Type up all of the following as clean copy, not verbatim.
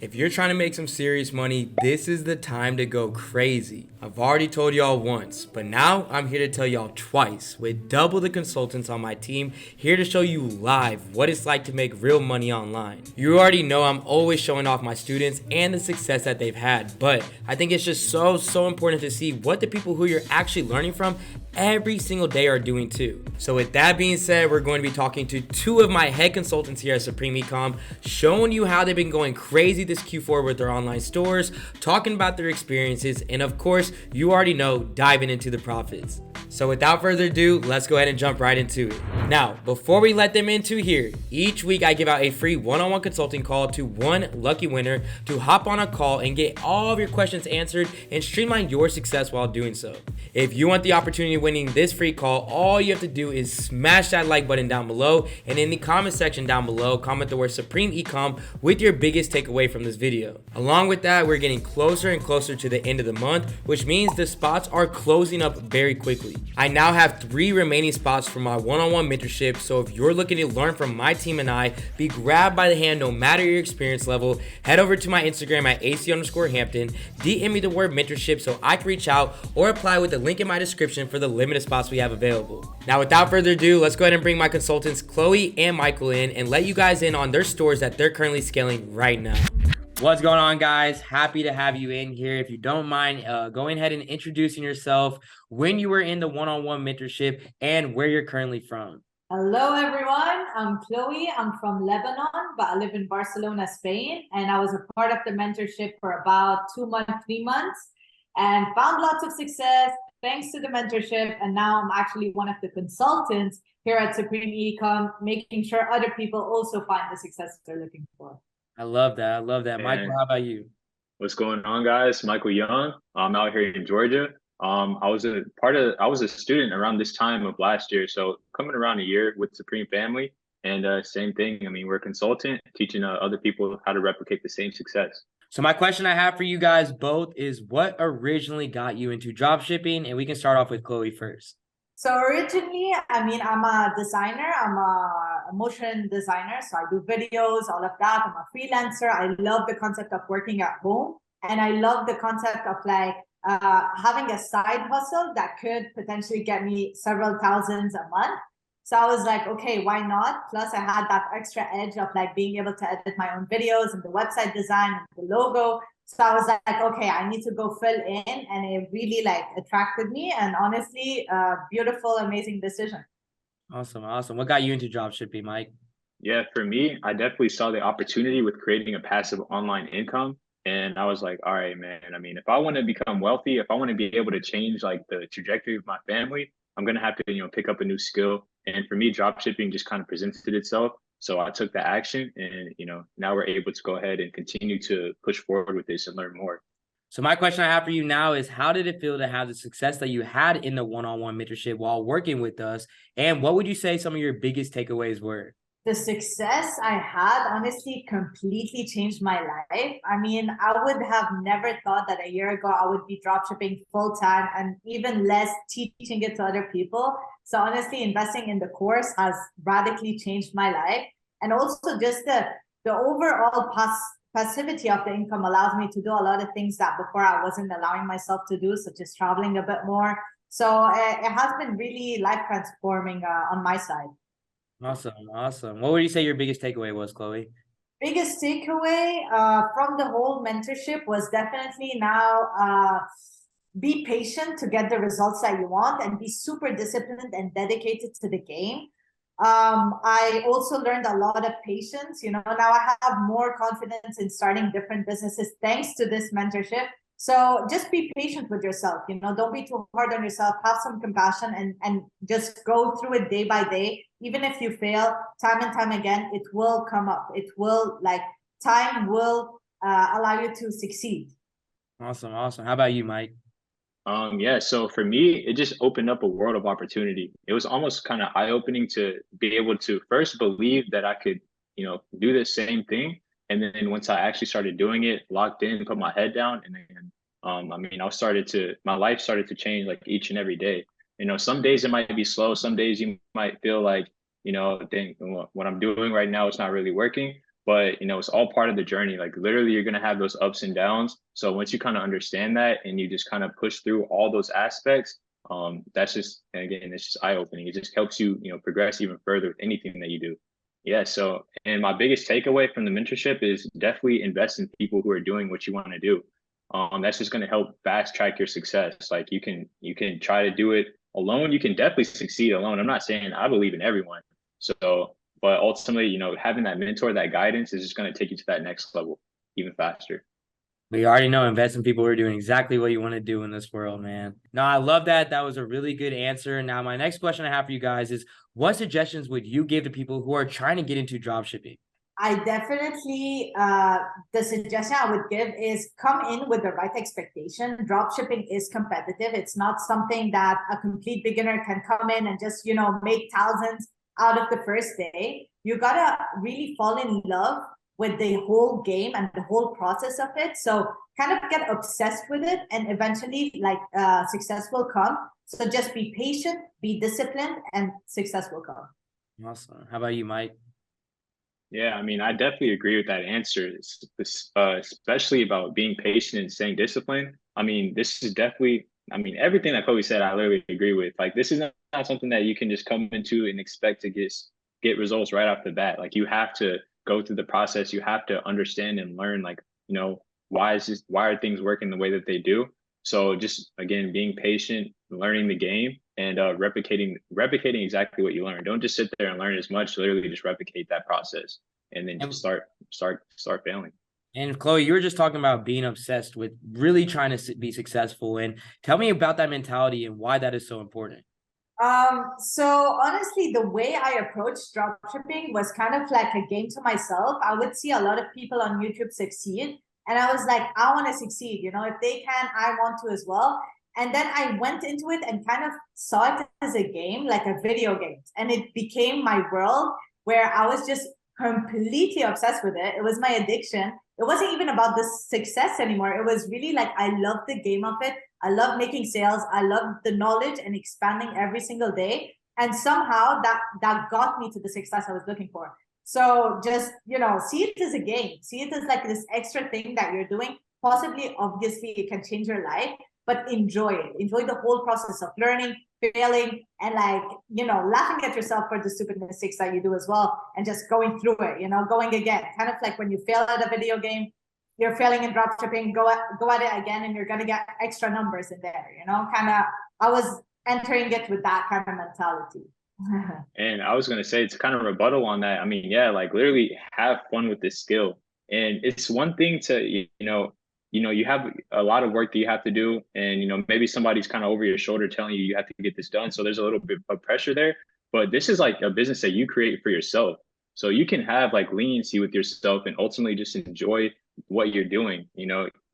If you're trying to make some serious money, this is the time to go crazy. I've already told y'all once, but now I'm here to tell y'all twice with double the consultants on my team, here to show you live what it's like to make real money online. You already know I'm always showing off my students and the success that they've had, but I think it's just so important to see what the people who you're actually learning from every single day are doing too. So with that being said, we're going to be talking to two of my head consultants here at Supreme Ecom, showing you how they've been going crazy this Q4 with their online stores, talking about their experiences, and of course, you already know, diving into the profits. So without further ado, let's go ahead and jump right into it. Now, before we let them into here, each week I give out a free one-on-one consulting call to one lucky winner to hop on a call and get all of your questions answered and streamline your success while doing so. If you want the opportunity of winning this free call, all you have to do is smash that like button down below, and in the comment section down below, comment the word Supreme Ecom with your biggest takeaway from this video. Along with that, we're getting closer and closer to the end of the month, which means the spots are closing up very quickly. I now have 3 remaining spots for my one-on-one mentorship, so if you're looking to learn from my team and I, be grabbed by the hand no matter your experience level, head over to my Instagram at AC_Hampton, DM me the word mentorship so I can reach out, or apply with the link in my description for the limited spots we have available. Now without further ado, let's go ahead and bring my consultants Chloe and Michael in and let you guys in on their stores that they're currently scaling right now. What's going on, guys? Happy to have you in here. If you don't mind, going ahead and introducing yourself, when you were in the one-on-one mentorship, and where you're currently from. Hello, everyone. I'm Chloe. I'm from Lebanon, but I live in Barcelona, Spain. And I was a part of the mentorship for about 2 months, 3 months, and found lots of success thanks to the mentorship. And now I'm actually one of the consultants here at Supreme Ecom, making sure other people also find the success they're looking for. I love that. I love that. Michael, how about you? What's going on, guys? Michael Young. I'm out here in Georgia. I was a student around this time of last year, so coming around a year with Supreme Family, and same thing. I mean, we're a consultant teaching other people how to replicate the same success. So my question I have for you guys both is, what originally got you into dropshipping? And we can start off with Chloe first. So originally, I mean, I'm a designer. I'm a motion designer. So I do videos, all of that. I'm a freelancer. I love the concept of working at home. And I love the concept of like having a side hustle that could potentially get me several thousands a month. So I was like, okay, why not? Plus I had that extra edge of like being able to edit my own videos and the website design and the logo. So I was like, okay, I need to go fill in, and it really like attracted me. And honestly, beautiful, amazing decision. Awesome. What got you into dropshipping, Mike? Yeah, for me, I definitely saw the opportunity with creating a passive online income. And I was like, all right, man, I mean, if I want to become wealthy, if I want to be able to change like the trajectory of my family, I'm going to have to, pick up a new skill. And for me, drop shipping just kind of presented itself. So I took the action, and, now we're able to go ahead and continue to push forward with this and learn more. So my question I have for you now is, how did it feel to have the success that you had in the one-on-one mentorship while working with us? And what would you say some of your biggest takeaways were? The success I had honestly completely changed my life. I mean, I would have never thought that a year ago I would be dropshipping full time, and even less teaching it to other people. So honestly, investing in the course has radically changed my life. And also just the overall passivity of the income allows me to do a lot of things that before I wasn't allowing myself to do, such as traveling a bit more. So it has been really life transforming on my side. Awesome. What would you say your biggest takeaway was, Chloe? Biggest takeaway from the whole mentorship was definitely now be patient to get the results that you want, and be super disciplined and dedicated to the game. I also learned a lot of patience. Now I have more confidence in starting different businesses thanks to this mentorship. So just be patient with yourself. Don't be too hard on yourself. Have some compassion, and just go through it day by day. Even if you fail time and time again, it will come up. It will, like, time will allow you to succeed. Awesome. How about you, Mike? Yeah, so for me, it just opened up a world of opportunity. It was almost kind of eye-opening to be able to first believe that I could, do the same thing. And then once I actually started doing it, locked in, put my head down, and then, my life started to change like each and every day. Some days it might be slow. Some days you might feel like, dang, what I'm doing right now is not really working. but it's all part of the journey. Like literally you're going to have those ups and downs. So once you kind of understand that and you just kind of push through all those aspects, that's just, and again, it's just eye opening. It just helps you, progress even further with anything that you do. Yeah. So, and my biggest takeaway from the mentorship is definitely invest in people who are doing what you want to do. That's just going to help fast track your success. Like you can try to do it alone. You can definitely succeed alone. I'm not saying I believe in everyone. So, but ultimately, having that mentor, that guidance is just going to take you to that next level even faster. We already know invest in people who are doing exactly what you want to do in this world, man. No, I love that. That was a really good answer. Now, my next question I have for you guys is, what suggestions would you give to people who are trying to get into dropshipping? I definitely, the suggestion I would give is come in with the right expectation. Dropshipping is competitive. It's not something that a complete beginner can come in and just, make thousands out of the first day. You gotta really fall in love with the whole game and the whole process of it. So kind of get obsessed with it, and eventually success will come. So just be patient, be disciplined, and success will come. Awesome. How about you, Mike? Yeah, I mean, I definitely agree with that answer, especially about being patient and staying disciplined. I mean, this is definitely, I mean, everything that Chloe said, I literally agree with. Like, this is not something that you can just come into and expect to get results right off the bat. Like, you have to go through the process. You have to understand and learn, like, why are things working the way that they do? So just again, being patient, learning the game, and replicating exactly what you learn. Don't just sit there and learn as much. Literally, just replicate that process, and then just start failing. And Chloe, you were just talking about being obsessed with really trying to be successful. And tell me about that mentality and why that is so important. So honestly, the way I approached dropshipping was kind of like a game to myself. I would see a lot of people on YouTube succeed, and I was like, I want to succeed. If they can, I want to as well. And then I went into it and kind of saw it as a game, like a video game, and it became my world where I was just completely obsessed with it. It was my addiction. It wasn't even about the success anymore. It was really like I loved the game of it. I love making sales. I love the knowledge and expanding every single day. And somehow that got me to the success I was looking for. So just, see it as a game. See it as like this extra thing that you're doing. Possibly, obviously, it can change your life, but enjoy it. Enjoy the whole process of learning, failing, and laughing at yourself for the stupid mistakes that you do as well, and just going through it, going again. Kind of like when you fail at a video game, you're failing in dropshipping, go at it again, and you're gonna get extra numbers in there, kind of. I was entering it with that kind of mentality. And I was gonna say, to kind of rebuttal on that, I mean, yeah, like literally have fun with this skill. And it's one thing to, you have a lot of work that you have to do, and maybe somebody's kind of over your shoulder telling you have to get this done. So there's a little bit of pressure there. But this is like a business that you create for yourself. So you can have like leniency with yourself and ultimately just enjoy what you're doing.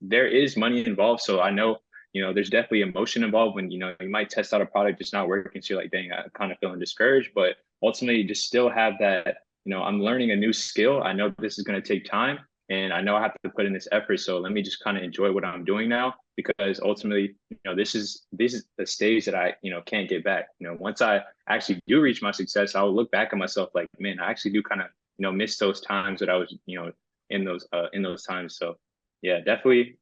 There is money involved. So I know, there's definitely emotion involved when, you might test out a product, it's not working. So you're like, dang, I'm kind of feeling discouraged. But ultimately, you just still have that, I'm learning a new skill. I know this is going to take time, and I know I have to put in this effort. So let me just kind of enjoy what I'm doing now, because ultimately, this is the stage that I, can't get back. Once I actually do reach my success, I will look back at myself like, man, I actually do kind of, miss those times that I was, in those times. So yeah, definitely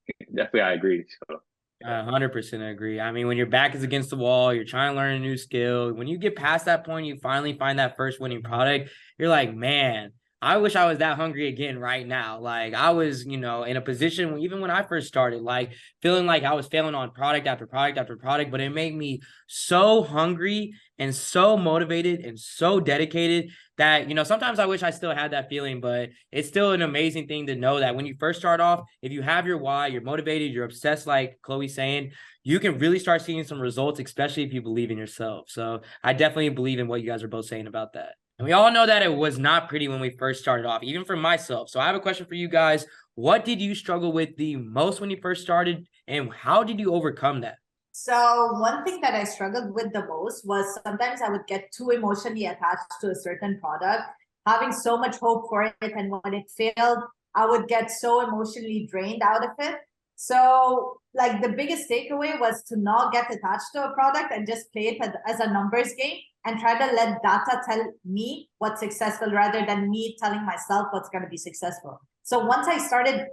I agree. So 100% agree. I mean, when your back is against the wall, you're trying to learn a new skill. When you get past that point, you finally find that first winning product. You're like, man, I wish I was that hungry again right now. Like I was, in a position even when I first started, like feeling like I was failing on product after product after product, but it made me so hungry and so motivated and so dedicated that, sometimes I wish I still had that feeling, but it's still an amazing thing to know that when you first start off, if you have your why, you're motivated, you're obsessed, like Chloe's saying, you can really start seeing some results, especially if you believe in yourself. So I definitely believe in what you guys are both saying about that. And we all know that it was not pretty when we first started off, even for myself. So I have a question for you guys. What did you struggle with the most when you first started, and how did you overcome that? So one thing that I struggled with the most was sometimes I would get too emotionally attached to a certain product, having so much hope for it. And when it failed, I would get so emotionally drained out of it. So like the biggest takeaway was to not get attached to a product and just play it as a numbers game and try to let data tell me what's successful rather than me telling myself what's going to be successful. So once I started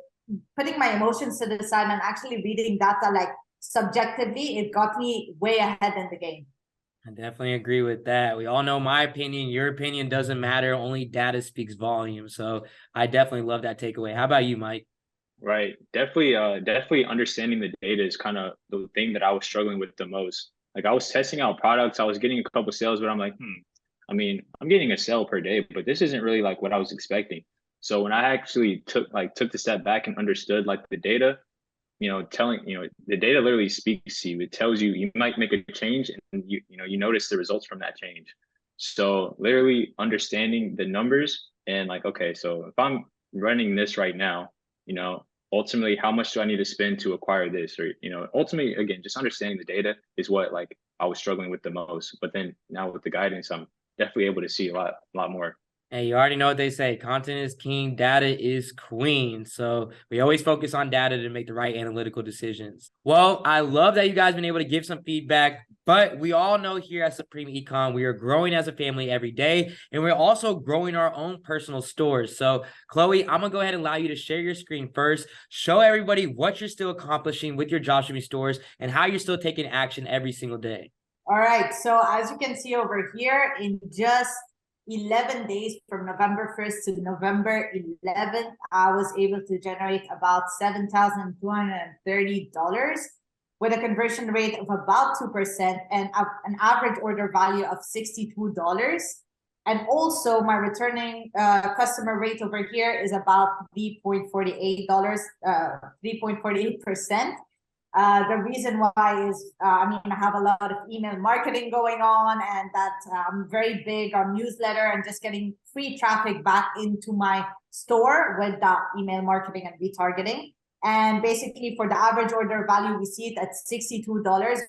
putting my emotions to the side and actually reading data like subjectively, it got me way ahead in the game. I definitely agree with that. We all know my opinion. Your opinion doesn't matter. Only data speaks volumes. So I definitely love that takeaway. How about you, Mike? Right. Definitely understanding the data is kind of the thing that I was struggling with the most. Like I was testing out products, I was getting a couple sales, but I'm like, I mean, I'm getting a sale per day, but this isn't really like what I was expecting. So when I actually took the step back and understood like the data, the data literally speaks to you. It tells you you might make a change and you notice the results from that change. So literally understanding the numbers and like, okay, so if I'm running this right now, ultimately how much do I need to spend to acquire this? Or, ultimately again, just understanding the data is what like I was struggling with the most. But then now with the guidance, I'm definitely able to see a lot more. Hey, you already know what they say. Content is king, data is queen. So we always focus on data to make the right analytical decisions. Well, I love that you guys been able to give some feedback, but we all know here at Supreme Ecom, we are growing as a family every day, and we're also growing our own personal stores. So Chloe, I'm gonna go ahead and allow you to share your screen first, show everybody what you're still accomplishing with your dropshipping stores and how you're still taking action every single day. All right. So as you can see over here, in just 11 days from November 1st to November 11th, I was able to generate about $7,230 with a conversion rate of about 2% and an average order value of $62. And also my returning customer rate over here is about $3.48, 3.48%. The reason why is, I have a lot of email marketing going on, and that I'm very big on newsletter and just getting free traffic back into my store with that email marketing and retargeting. And basically for the average order value, we see it at $62,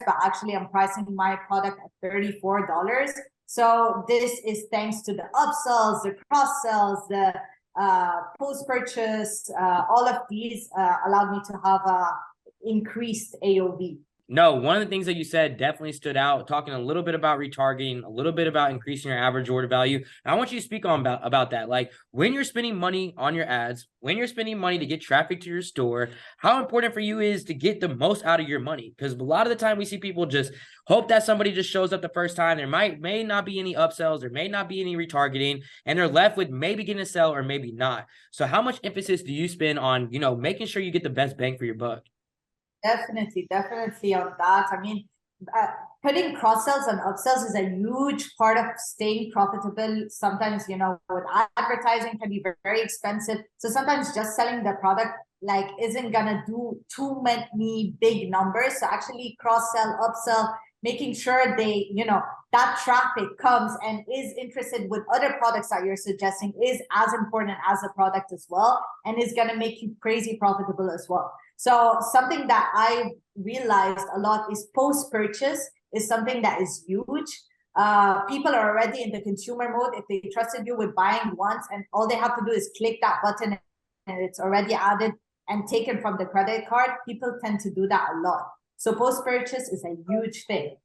but actually I'm pricing my product at $34. So this is thanks to the upsells, the cross sells, the post-purchase, all of these allowed me to have a increased AOV. No, one of the things that you said definitely stood out, talking a little bit about retargeting, a little bit about increasing your average order value. And I want you to speak on about that. Like when you're spending money on your ads, when you're spending money to get traffic to your store, how important for you is to get the most out of your money? Because a lot of the time we see people just hope that somebody just shows up the first time. There may not be any upsells, there may not be any retargeting, and they're left with maybe getting a sell or maybe not. So how much emphasis do you spend on, making sure you get the best bang for your buck? Definitely on that. Putting cross sells and upsells is a huge part of staying profitable. Sometimes, with advertising can be very, very expensive. So sometimes just selling the product isn't gonna do too many big numbers. So actually cross sell, upsell, making sure they, that traffic comes and is interested with other products that you're suggesting is as important as the product as well, and is gonna make you crazy profitable as well. So something that I realized a lot is post-purchase is something that is huge. People are already in the consumer mode. If they trusted you with buying once and all they have to do is click that button and it's already added and taken from the credit card, people tend to do that a lot. So post-purchase is a huge thing.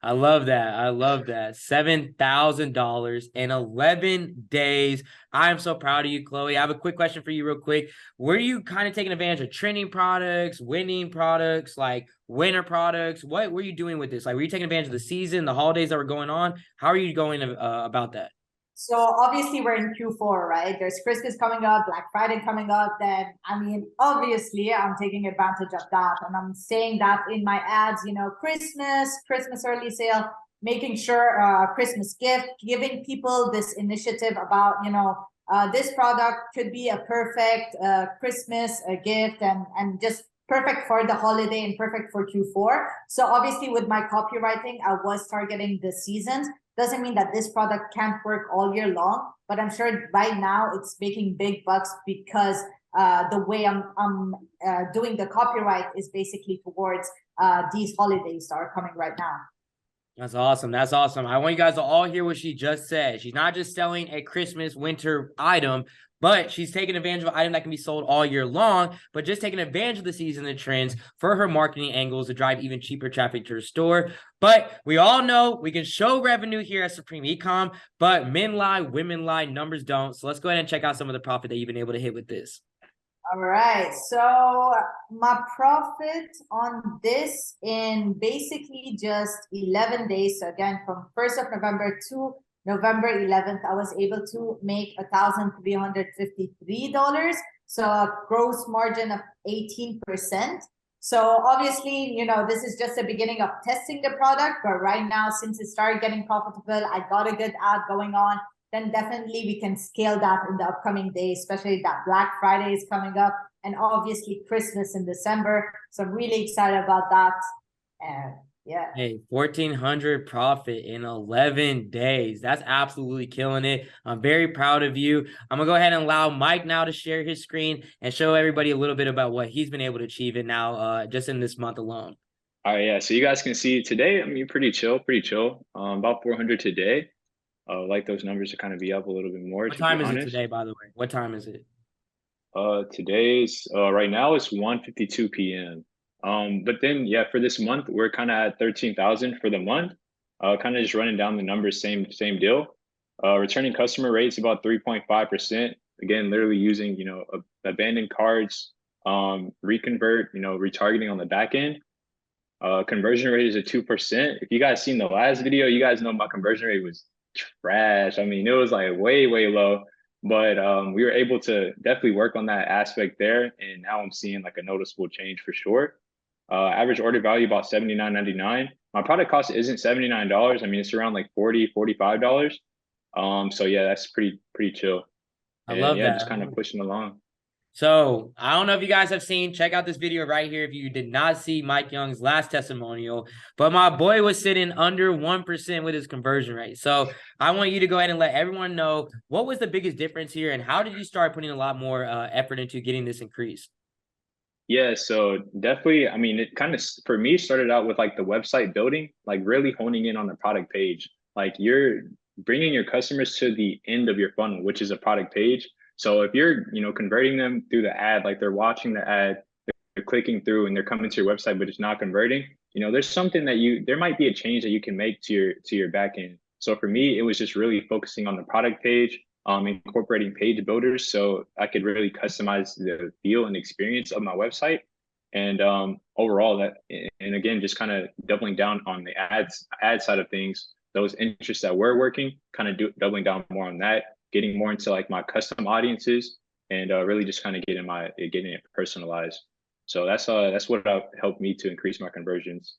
I love that. $7,000 in 11 days. I am so proud of you, Chloe. I have a quick question for you real quick. Were you kind of taking advantage of trending products, winning products, like winter products? What were you doing with this? Like, were you taking advantage of the season, the holidays that were going on? How are you going about that? So obviously we're in Q4, right? There's Christmas coming up, Black Friday coming up. Then, obviously I'm taking advantage of that. And I'm saying that in my ads, Christmas early sale, making sure Christmas gift, giving people this initiative about, this product could be a perfect Christmas gift and just perfect for the holiday and perfect for Q4. So obviously with my copywriting, I was targeting the seasons. Doesn't mean that this product can't work all year long, but I'm sure right now it's making big bucks because the way I'm doing the copyright is basically towards these holidays that are coming right now. That's awesome. I want you guys to all hear what she just said. She's not just selling a Christmas winter item, but she's taking advantage of an item that can be sold all year long, but just taking advantage of the season and trends for her marketing angles to drive even cheaper traffic to her store. But we all know we can show revenue here at Supreme Ecom, but men lie, women lie, numbers don't. So let's go ahead and check out some of the profit that you've been able to hit with this. All right, so my profit on this in basically just 11 days. So again, from 1st of November to November 11th, I was able to make $1,353. So a gross margin of 18%. So obviously, you know, this is just the beginning of testing the product, but right now, since it started getting profitable, I got a good ad going on, then definitely we can scale that in the upcoming days, especially that Black Friday is coming up and obviously Christmas in December. So I'm really excited about that. And yeah. Hey, 1,400 profit in 11 days. That's absolutely killing it. I'm very proud of you. I'm going to go ahead and allow Mike now to share his screen and show everybody a little bit about what he's been able to achieve it now just in this month alone. All right, yeah. So you guys can see today, I mean, pretty chill. About 400 today. Like those numbers to kind of be up a little bit more. What time is it today, by the way? What time is it? Today's right now it's 1:52 p.m. But then yeah, for this month we're kind of at 13,000 for the month. Kind of just running down the numbers, same deal. Returning customer rates about 3.5%. Again, literally using abandoned cards, reconvert, retargeting on the back end. Conversion rate is at 2%. If you guys seen the last video, you guys know my conversion rate was trash. I mean, it was like way low, but we were able to definitely work on that aspect there, and now I'm seeing like a noticeable change for sure. Average order value about $79.99. My product cost isn't $79. I mean, it's around like $45. So yeah, that's pretty chill. I love that. Just kind of pushing along. So I don't know if you guys have seen, check out this video right here if you did not see Mike Young's last testimonial, but my boy was sitting under 1% with his conversion rate. So I want you to go ahead and let everyone know what was the biggest difference here and how did you start putting a lot more effort into getting this increased? Yeah, so definitely, I mean, it kind of, for me, started out with like the website building, like really honing in on the product page. Like you're bringing your customers to the end of your funnel, which is a product page. So if you're, converting them through the ad, like they're watching the ad, they're clicking through and they're coming to your website, but it's not converting, there's something that there might be a change that you can make to your back end. So for me, it was just really focusing on the product page, incorporating page builders so I could really customize the feel and experience of my website. And overall and again, just kind of doubling down on the ad side of things, those interests that were working, kind of doubling down more on that, getting more into like my custom audiences and really just kind of getting it personalized. So that's what helped me to increase my conversions.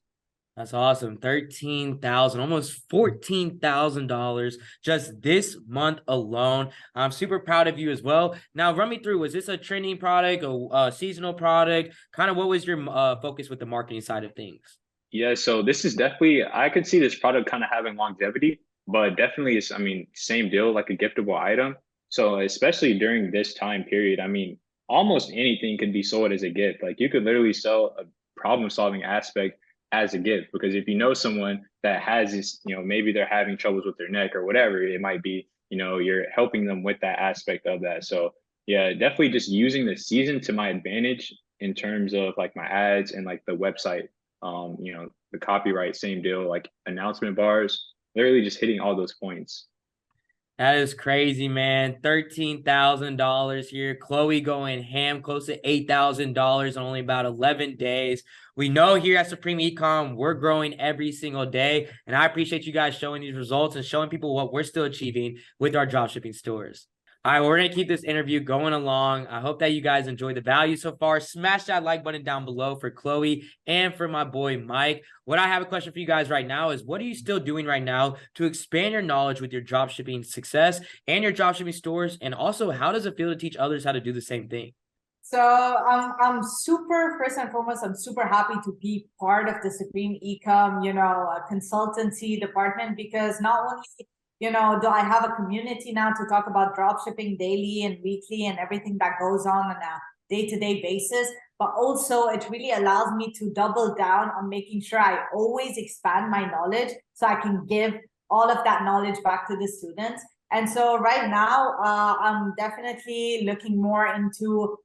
That's awesome. $13,000, almost $14,000 just this month alone. I'm super proud of you as well. Now, run me through, was this a trending product, a seasonal product? Kind of what was your focus with the marketing side of things? Yeah, so this is definitely, I could see this product kind of having longevity, but definitely it's, I mean, same deal, like a giftable item. So especially during this time period, I mean, almost anything could be sold as a gift. Like you could literally sell a problem solving aspect as a gift, because if you know someone that has this, maybe they're having troubles with their neck or whatever it might be, you're helping them with that aspect of that. So yeah, definitely just using the season to my advantage in terms of like my ads and like the website, the copyright, same deal, like announcement bars, literally just hitting all those points. That is crazy, man. $13,000 here. Chloe going ham, close to $8,000 in only about 11 days. We know here at Supreme Ecom, we're growing every single day. And I appreciate you guys showing these results and showing people what we're still achieving with our dropshipping stores. All right, we're going to keep this interview going along. I hope that you guys enjoyed the value so far. Smash that like button down below for Chloe and for my boy, Mike. What I have a question for you guys right now is, what are you still doing right now to expand your knowledge with your dropshipping success and your dropshipping stores? And also, how does it feel to teach others how to do the same thing? So I'm super, first and foremost, I'm super happy to be part of the Supreme Ecom, consultancy department, because not only do I have a community now to talk about dropshipping daily and weekly and everything that goes on a day-to-day basis, but also it really allows me to double down on making sure I always expand my knowledge so I can give all of that knowledge back to the students. And so right now, I'm definitely looking more into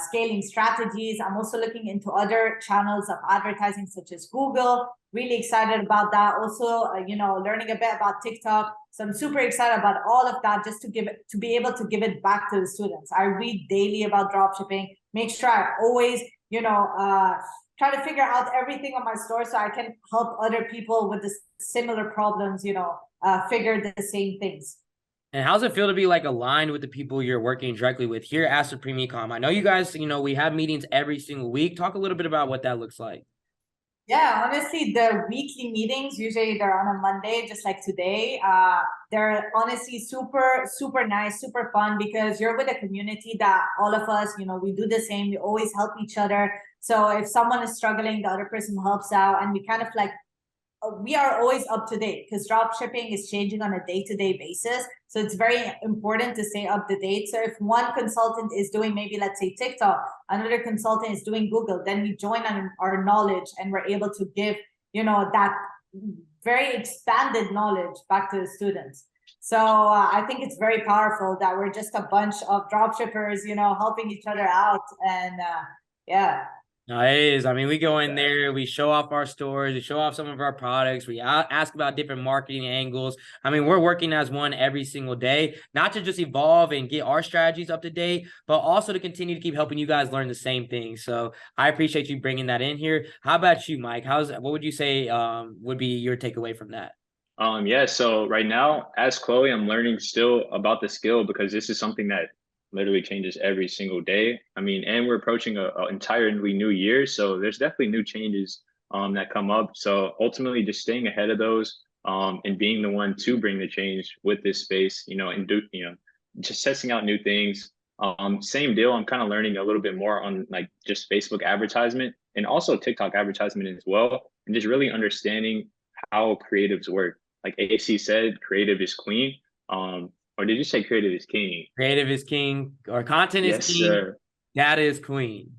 scaling strategies. I'm also looking into other channels of advertising, such as Google. Really excited about that. Also, learning a bit about TikTok. So I'm super excited about all of that, just to be able to give it back to the students. I read daily about dropshipping. Make sure I always, try to figure out everything on my store so I can help other people with the similar problems, figure the same things. And how's it feel to be like aligned with the people you're working directly with here at Supreme Ecom? I know you guys, we have meetings every single week. Talk a little bit about what that looks like. Yeah, honestly, the weekly meetings, usually they're on a Monday, just like today. They're honestly super, super nice, super fun, because you're with a community that all of us, we do the same. We always help each other. So if someone is struggling, the other person helps out, and we kind of like, we are always up to date, because drop shipping is changing on a day-to-day basis. So it's very important to stay up to date. So if one consultant is doing maybe, let's say, TikTok, another consultant is doing Google, then we join on our knowledge and we're able to give, that very expanded knowledge back to the students. So I think it's very powerful that we're just a bunch of drop shippers, helping each other out. And yeah. No, it is. I mean, we go in there, we show off our stores, we show off some of our products, we ask about different marketing angles. I mean, we're working as one every single day, not to just evolve and get our strategies up to date, but also to continue to keep helping you guys learn the same thing. So I appreciate you bringing that in here. How about you, Mike? What would you say would be your takeaway from that? Yeah, so right now, as Chloe, I'm learning still about the skill, because this is something that literally changes every single day. I mean, and we're approaching a entirely new year, so there's definitely new changes that come up. So ultimately, just staying ahead of those and being the one to bring the change with this space, and just testing out new things. Same deal. I'm kind of learning a little bit more on like just Facebook advertisement and also TikTok advertisement as well, and just really understanding how creatives work. Like AC said, creative is queen. Or did you say creative is king? Creative is king, or content is Yes, king. sir. Data is queen.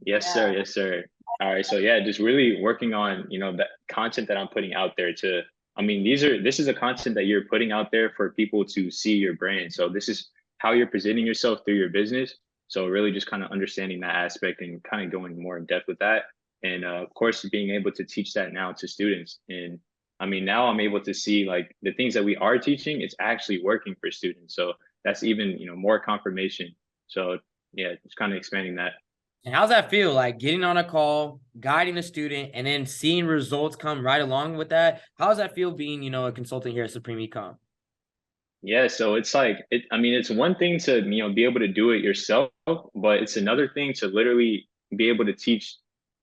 Yes, sir. Yes, sir. All right. So yeah, just really working on, that content that I'm putting out there this is a content that you're putting out there for people to see your brand. So this is how you're presenting yourself through your business. So really just kind of understanding that aspect and kind of going more in depth with that. And of course, being able to teach that now to students. And now I'm able to see like the things that we are teaching, it's actually working for students. So that's even, more confirmation. So yeah, just kind of expanding that. And how's that feel, like getting on a call, guiding a student, and then seeing results come right along with that? How does that feel being, a consultant here at Supreme Ecom? Yeah, so it's like it's one thing to, be able to do it yourself, but it's another thing to literally be able to teach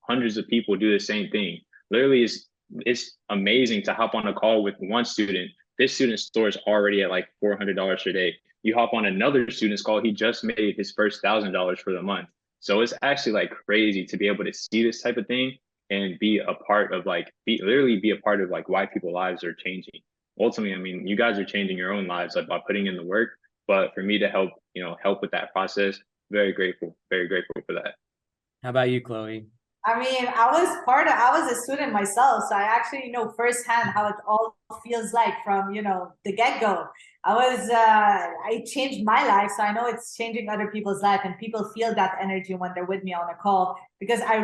hundreds of people do the same thing. Literally it's amazing to hop on a call with one student. This student's store is already at like $400 a day. You hop on another student's call, he just made his first $1,000 for the month. So it's actually like crazy to be able to see this type of thing and be a part of literally be a part of like why people's lives are changing. Ultimately, you guys are changing your own lives like by putting in the work. But for me to help with that process, very grateful for that. How about you, Chloe? I was a student myself, so I actually know firsthand how it all feels like from, the get-go. I changed my life, so I know it's changing other people's life, and people feel that energy when they're with me on a call, because I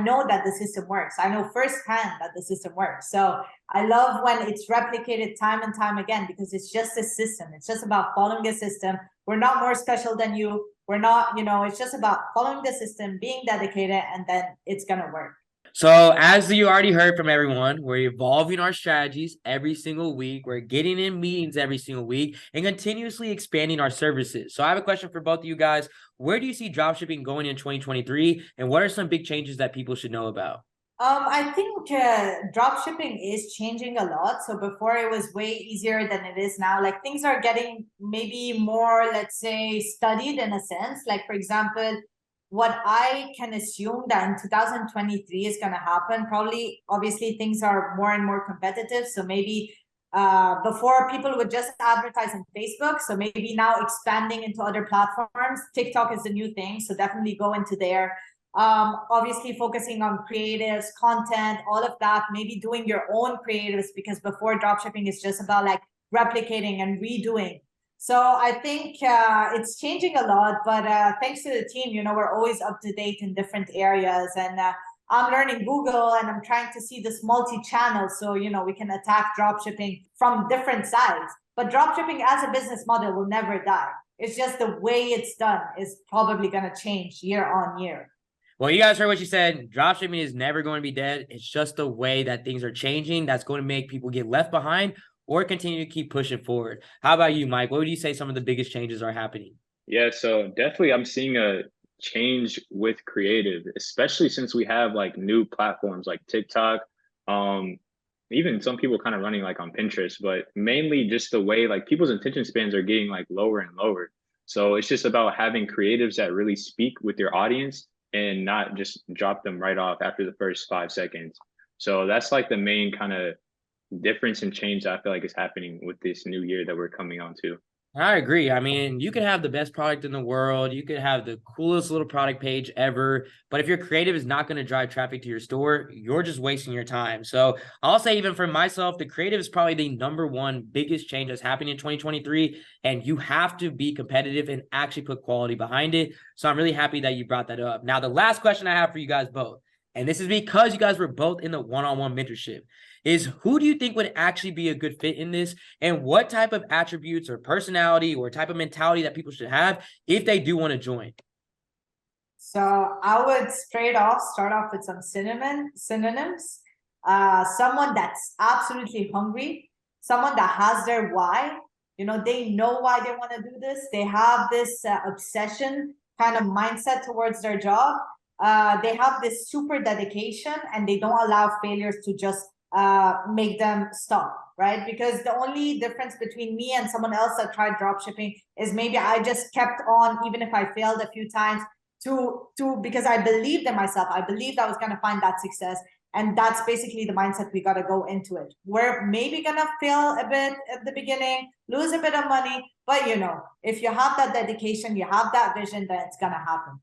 know that the system works. I know firsthand that the system works. So I love when it's replicated time and time again, because it's just a system. It's just about following a system. We're not more special than you. We're not, it's just about following the system, being dedicated, and then it's going to work. So as you already heard from everyone, we're evolving our strategies every single week. We're getting in meetings every single week and continuously expanding our services. So I have a question for both of you guys. Where do you see dropshipping going in 2023? And what are some big changes that people should know about? I think drop shipping is changing a lot. So before it was way easier than it is now. Like things are getting maybe more, let's say, studied in a sense. Like, for example, what I can assume that in 2023 is going to happen, probably, obviously, things are more and more competitive. So maybe before people would just advertise on Facebook. So maybe now expanding into other platforms. TikTok is the new thing. So definitely go into there. Obviously focusing on creatives, content, all of that, maybe doing your own creatives, because before dropshipping is just about like replicating and redoing. So I think it's changing a lot, but thanks to the team, we're always up to date in different areas. And I'm learning Google, and I'm trying to see this multi-channel so, we can attack dropshipping from different sides. But dropshipping as a business model will never die. It's just the way it's done is probably going to change year on year. Well, you guys heard what she said. Dropshipping is never going to be dead. It's just the way that things are changing that's going to make people get left behind or continue to keep pushing forward. How about you, Mike? What would you say some of the biggest changes are happening? Yeah, so definitely I'm seeing a change with creative, especially since we have like new platforms like TikTok, even some people kind of running like on Pinterest, but mainly just the way like people's attention spans are getting like lower and lower. So it's just about having creatives that really speak with your audience and not just drop them right off after the first 5 seconds. So that's like the main kind of difference and change that I feel like is happening with this new year that we're coming on to. I agree. I mean, you can have the best product in the world. You could have the coolest little product page ever. But if your creative is not going to drive traffic to your store, you're just wasting your time. So I'll say, even for myself, the creative is probably the number one biggest change that's happening in 2023. And you have to be competitive and actually put quality behind it. So I'm really happy that you brought that up. Now, the last question I have for you guys both, and this is because you guys were both in the one-on-one mentorship, is who do you think would actually be a good fit in this, and what type of attributes or personality or type of mentality that people should have if they do want to join? So I would straight off start off with some synonyms. Someone that's absolutely hungry, someone that has their why. They know why they want to do this. They have this obsession kind of mindset towards their job. They have this super dedication, and they don't allow failures to just make them stop, right? Because the only difference between me and someone else that tried dropshipping is maybe I just kept on, even if I failed a few times, because I believed in myself. I believed I was going to find that success. And that's basically the mindset we got to go into it. We're maybe going to fail a bit at the beginning, lose a bit of money, but if you have that dedication, you have that vision, then it's going to happen.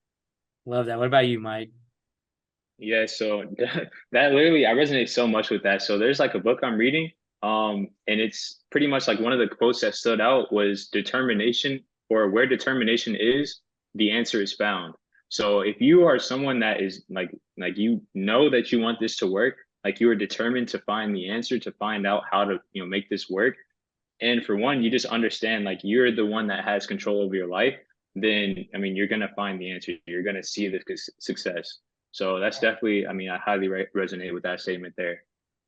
Love that. What about you, Mike? Yeah, so that literally, I resonate so much with that. So there's like a book I'm reading, and it's pretty much like one of the quotes that stood out was determination, or where determination is, the answer is found. So if you are someone that is like that you want this to work, like you are determined to find the answer, to find out how to make this work, and for one, you just understand like you're the one that has control over your life, then you're gonna find the answer. You're gonna see the success. So that's definitely, I highly resonate with that statement there.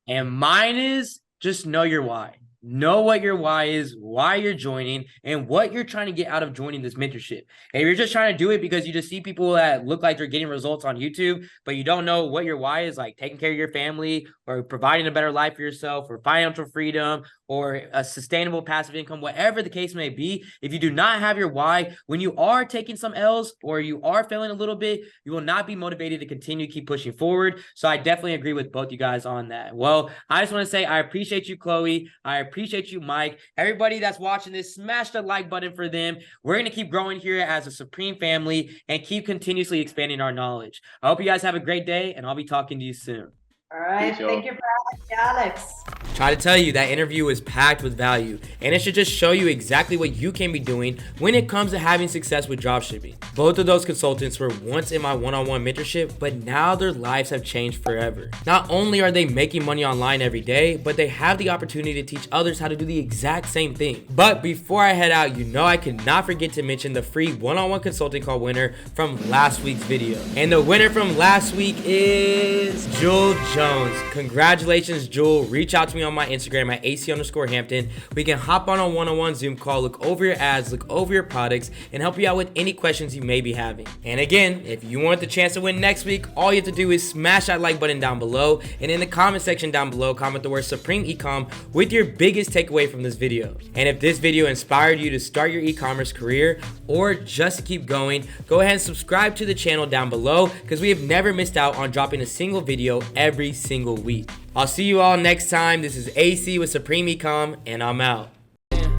And mine is just know your why. Know what your why is, why you're joining, and what you're trying to get out of joining this mentorship. And if you're just trying to do it because you just see people that look like they're getting results on YouTube, but you don't know what your why is, like taking care of your family or providing a better life for yourself or financial freedom or a sustainable passive income, whatever the case may be, if you do not have your why, when you are taking some L's or you are failing a little bit, you will not be motivated to continue keep pushing forward. So I definitely agree with both you guys on that. Well, I just want to say I appreciate you, Chloe. I appreciate you, Mike. Everybody that's watching this, smash the like button for them. We're going to keep growing here as a Supreme family and keep continuously expanding our knowledge. I hope you guys have a great day, and I'll be talking to you soon. All right. Thank you for having me, Alex. Try to tell you that interview is packed with value, and it should just show you exactly what you can be doing when it comes to having success with dropshipping. Both of those consultants were once in my one-on-one mentorship, but now their lives have changed forever. Not only are they making money online every day, but they have the opportunity to teach others how to do the exact same thing. But before I head out, I could not forget to mention the free one-on-one consulting call winner from last week's video. And the winner from last week is Jewel Jones. Congratulations, Jewel. Reach out to me on my Instagram at AC_Hampton. We can hop on a one-on-one Zoom call, look over your ads, look over your products, and help you out with any questions you may be having. And again, if you want the chance to win next week, all you have to do is smash that like button down below, and in the comment section down below, comment the word Supreme Ecom with your biggest takeaway from this video. And if this video inspired you to start your e-commerce career or just to keep going, go ahead and subscribe to the channel down below, because we have never missed out on dropping a single video every single week. I'll see you all next time. This is AC with Supreme Ecom, and I'm out.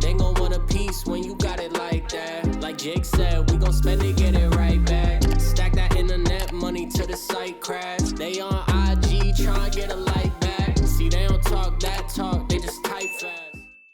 They gon' want a piece when you got it like that. Like Jake said, we gon' spend it, get it